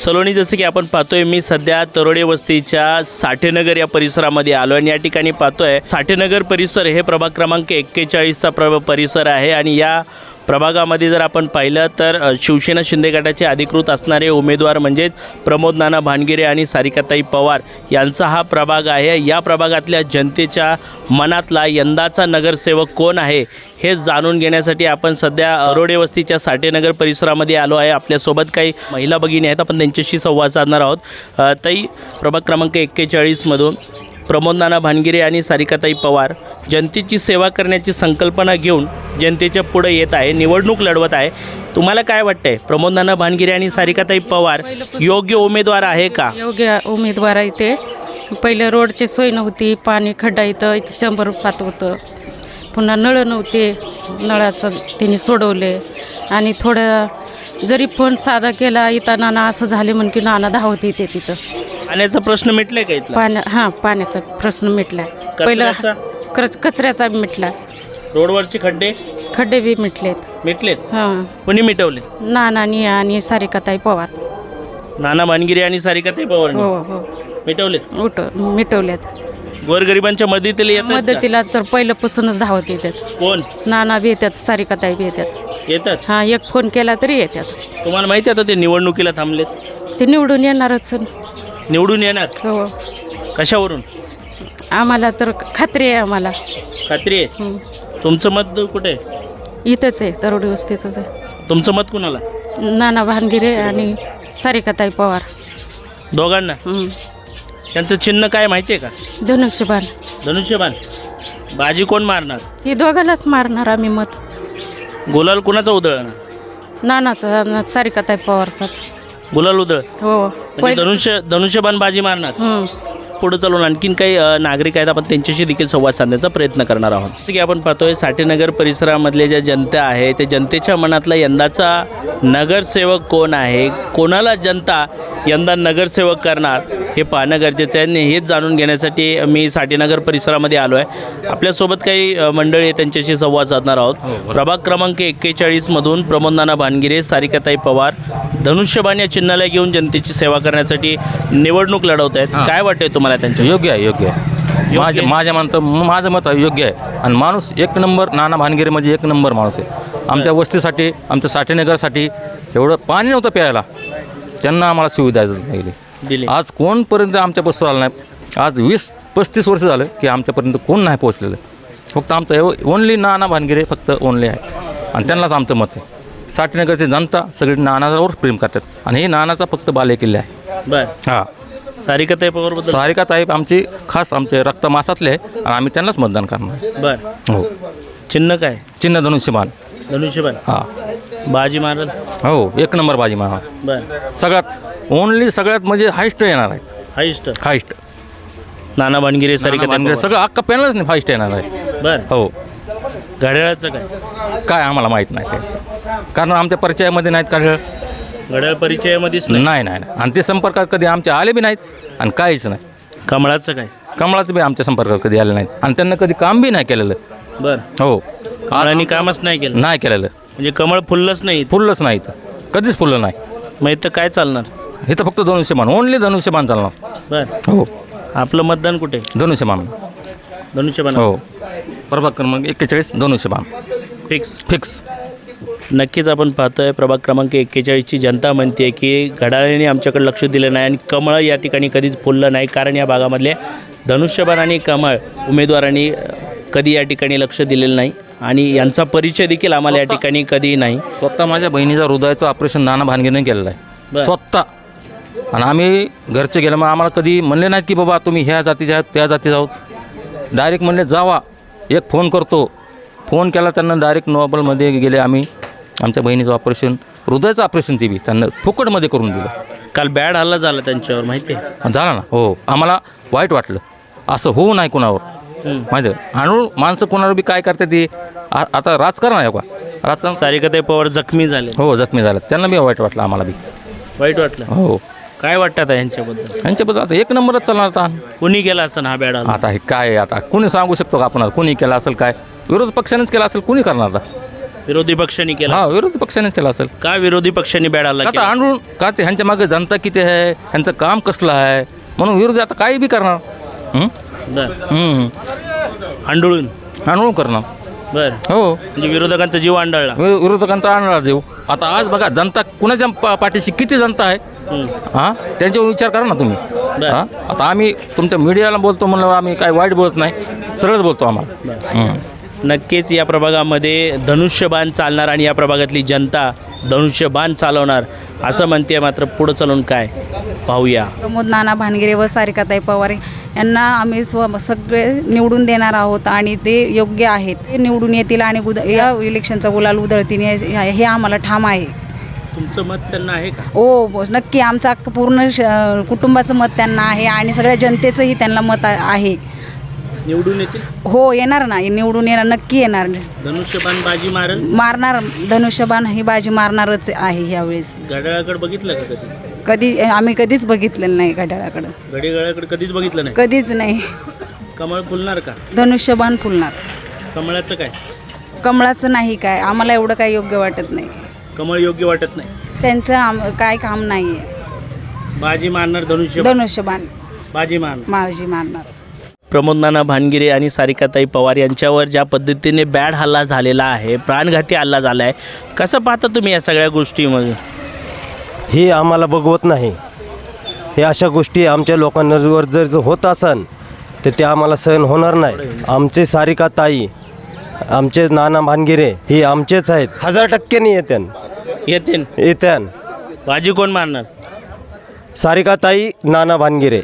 सलोनी, जसं की आपण पाहतोय, मी सध्या तरोडे वस्तीच्या साठेनगर या परिसरामध्ये आलो आणि या ठिकाणी पाहतोय साठेनगर परिसर हे प्रभाग क्रमांक 41चा परिसर आहे आणि या प्रभागामध्ये जर आपण पाहिलं तर शिवसेना शिंदे गटाचे अधिकृत असणारे उमेदवार म्हणजेच प्रमोद नाना भानगिरे आणि सारिकाताई पवार यांचा हा प्रभाग आहे। या प्रभागातल्या जनतेच्या मनातला यंदाचा नगरसेवक कोण आहे हे जाणून घेण्यासाठी आपण सध्या तरोडे वस्तीच्या साठेनगर परिसरामध्ये आलो आहे। आपल्यासोबत काही महिला भगिनी आहेत, आपण त्यांच्याशी संवाद साधणार आहोत। ताई, प्रभाग क्रमांक 41मधून प्रमोद नाना भानगिरे आणि सारिकाताई पवार जनतेची सेवा करण्याची संकल्पना घेऊन जनतेच्या पुढे येत आहे, निवडणूक लढवत आहे। तुम्हाला काय वाटतंय, प्रमोद नाना भानगिरे आणि सारिकाताई पवार योग्य उमेदवार आहे का? योग्य उमेदवार आहे ते। पहिलं रोडची सोय नव्हती, पाणी खड्डा इथं चंबर पात होतं, पुन्हा नळं नव्हते, नळाचं त्यांनी सोडवले आणि थोडं जरी फोन साधा केला इथं नाना असं झाले म्हणून की नाना धावत येते तिथं। पाण्याचा प्रश्न मिटलाय का इथला? पाण्याचा प्रश्न मिटला। पहिलं कचऱ्याचा मिटला, रोडवरचे खड्डे बी मिटलेत। कोणी मिटवले? नानानी आणि सारिकाताई पवार। नाना भानगिरे आणि सारिकाताई पवार हो मिटवलेत। गोरगरिबांच्या मदतीला तर पहिल्यापासूनच धावत येतात। कोण? नाना बी येतात, सारिकाताई बी येतात। एक फोन केला तरी येतात। तुम्हाला माहिती आहे आता ते निवडणुकीला थांबलेत? ते निवडून येणारच। निवडून येणार? हो। कशावरून? आम्हाला तर खात्री आहे, आम्हाला खात्री आहे। तुमचं मत कुठे? इथंच आहे, तरोडे वस्तीतच आहे। तुमचं मत कुणाला? नाना भानगिरे आणि सारिकाताई पवार दोघांना। त्यांचं चिन्ह काय माहिती आहे का? धनुष्यबाण। बाजी कोण मारणार? ही दोघांनाच मारणार आम्ही मत। गुलाल कुणाचा उधळणार? नानाचा, सारिकाताई पवारचाच गुलाल उधळ। हो, धनुष्यबाण बाजी मारणार। पुढे चालून आणखीन काही नागरिक आहेत, आपण त्यांच्याशी देखील संवाद साधण्याचा प्रयत्न करणार आहोत। जसं की आपण पाहतोय साठेनगर परिसरामधले ज्या जनता आहे ते जनतेच्या मनातला यंदाचा नगरसेवक कोण आहे, कोणाला जनता यंदा नगरसेवक करणार हे पाहणं गरजेचं आहे। हेच जाणून घेण्यासाठी मी साठेनगर परिसरामध्ये आलो आहे। आपल्यासोबत काही मंडळी आहे, त्यांच्याशी संवाद साधणार आहोत। प्रभाग क्रमांक 41मधून प्रमोद नाना भानगिरे, सारिकाताई पवार धनुष्यबाण या चिन्हाला घेऊन जनतेची सेवा करण्यासाठी निवडणूक लढवत आहेत। काय वाटतंय तुम्हाला त्यांचं? योग्य आहे। माझं मत योग्य आहे आणि माणूस एक नंबर, नाना भानगिरे म्हणजे एक नंबर माणूस आहे। आमच्या वस्तीसाठी, आमच्या साठेनगरसाठी एवढं पाणी नव्हतं प्यायला, त्यांना आम्हाला सुविधा दिली। आज कोणपर्यंत आमच्या बसवर आलं नाही। आज 20-35 वर्ष झालं की आमच्यापर्यंत कोण नाही पोहोचलेलं। फक्त आमचं ओनली नाना भानगिरे फक्त ओनली आहे आणि त्यांनाच आमचं मत आहे। साठेनगरची जनता सगळी नानावर प्रेम करतात आणि हे नानाचा फक्त बालेकिल्ला आहे। सारिकाताई पवार? सारिकाताई आमची खास आमचे रक्तमासातले आहे आणि आम्ही त्यांनाच मतदान करणार। हो। चिन्ह काय? चिन्ह धनुष्यबाण। बाजी मारल? हो, एक नंबर बाजी मारणार। सगळ्यात म्हणजे हायस्ट येणार आहे। हायस्ट नाना भानगिरे, सारिकाताई सगळं अख्खा पॅनलच नाही हायस्ट येणार आहे। हो। घड्याळाचं काय आम्हाला माहीत नाही ते, कारण आमच्या परिचयामध्ये नाहीत घड्याळ परिचयामध्येच नाही आणि ते संपर्कात कधी आमच्या आले बी नाहीत आणि काहीच नाही। कमळाचं काय? कमळाचं बी आमच्या संपर्कात कधी आले नाहीत आणि त्यांना कधी काम बी नाही केलेलं। हो, कमळाने कामच नाही केलेलं म्हणजे कमळ फुललंच नाही इथं, कधीच फुललं नाही। मग इथं काय चालणार? इथं फक्त धनुष्यबाण, ओनली धनुष्यबाण चालणार। हो। आपलं मतदान कुठे? धनुष्यबाण। हो। प्रभाग क्रमांक 41 धनुष्यबाण फिक्स। नक्कीच आपण पाहतोय प्रभाग क्रमांक 41ची जनता म्हणते की घड्याळाने आमच्याकडे लक्ष दिलं नाही आणि कमळ या ठिकाणी कधीच फुललं नाही, कारण या भागामधले धनुष्यबाण आणि कमळ उमेदवारांनी कधी या ठिकाणी लक्ष दिलेलं नाही आणि यांचा परिचय देखील आम्हाला या ठिकाणी कधी नाही। स्वतः माझ्या बहिणीचा हृदयाचं ऑपरेशन नाना भानगिरेने केलेलं आहे स्वतः, आणि आम्ही घरचे गेलं मग आम्हाला कधी म्हणले नाहीत की बाबा तुम्ही ह्या जातीचे आहात त्या जातीचे आहोत। डायरेक्ट म्हणले जावा, एक फोन करतो। फोन केला त्यांना, डायरेक्ट नोबलमध्ये गेले आम्ही। आमच्या बहिणीचं ऑपरेशन, हृदयाचं ऑपरेशन ते बी त्यांना फुकटमध्ये करून दिलं। काल बॅड हल्ला झाला त्यांच्यावर, माहिती आहे? झाला ना। हो, आम्हाला वाईट वाटलं, असं होऊ नाही कोणावर, माहिती आहे? आणि माणसं कोणावर बी काय करते ती आता राजकारण आहे का? राजकारण। सारिकाताई पवार जखमी झाले? हो, जखमी झाले, त्यांना बी वाईट वाटलं, आम्हाला बी वाईट वाटलं। हो। काय वाटतं आता यांच्याबद्दल? आता एक नंबरच चालणार। आता कोणी केला असेल हा बॅड हल्ला? आता हे काय, आता कोणी सांगू शकतो का आपण? कोणी केला असेल, काय विरोध पक्षानेच केला असेल, कोणी करणार आता? विरोधी पक्षांनी केला. हा, विरोधी पक्षानेच केला असेल. का विरोधी पक्षांनी बॅड हल्ला आता केला? आणून का ते ह्यांच्या मागे जनता किती आहे, ह्यांचं काम कसलं आहे म्हणून विरोधी आता काही बी करणार. बरं. आंदोलन आणून करणार. बर. हो, म्हणजे विरोधकांचा जीव आंधळला. विरोधकांचा आणणार देऊ. आता आज बघा जनता कुणाच्या पाठीशी किती जनता आहे, हां त्यांच्यावर विचार करा ना तुम्ही. हां, आता आम्ही तुमच्या मीडियाला बोलतो म्हणून आम्ही काय वाईट बोलत नाही, सरळ बोलतो आम्हाला. नक्कीच या प्रभागामध्ये धनुष्यबाण चालणार आणि या प्रभागातली जनता धनुष्यबाण चालवणार असं म्हणते. मात्र पुढं चालून काय पाहूया. प्रमोद नाना भानगिरे व सारिकाताई पवार यांना आम्ही सगळे निवडून देणार आहोत आणि ते योग्य आहेत. ते निवडून येतील आणि या इलेक्शनचा गुलाल उधळतील हे आम्हाला ठाम आहे. तुमचं मत त्यांना आहे का? हो, नक्की. आमचं अख्खं पूर्ण कुटुंबाचं मत त्यांना आहे आणि सगळ्या जनतेचंही त्यांना मत आहे. निवडून येतील? हो, येणार ना, निवडून येणार, नक्की येणार. धनुष्यबाण बाजी मारणार. धनुष्यबाण ही बाजी मारणारच आहे यावेळेस. घड्याळाकडे बघितलं का कधी आम्ही कधीच बघितलेलं नाही घड्याळाकडं. घड्याळाकडे कधीच बघितलं नाही. कधीच नाही. कमळ फुलणार का? धनुष्यबाण फुलणार. कमळाचं काय? कमळाचं नाही काय, आम्हाला एवढं काही योग्य वाटत नाही. कमळ योग्य वाटत नाही. त्यांचं काय काम नाही आहे. बाजी मारणार धनुष्यबाण बाजी मारणार. प्रमोद नाना भानगिरे आणि सारिकाताई पवार यांच्यावर ज्या पद्धतीने बॅड हल्ला झालेला आहे, प्राणघाती हल्ला झाला आहे, कसं पाहता तुम्ही या सगळ्या गोष्टीमध्ये? हे आम्हाला बघवत नाही. हे अशा गोष्टी आमच्या लोकांवर जर होत असन तर ते आम्हाला सहन होणार नाही. आमचे सारिकाताई, आमचे नाना भानगिरे हे आमचेच आहेत. 1000% येत्यान. बाजी कोण मारणार? सारिकाताई, नाना भानगिरे.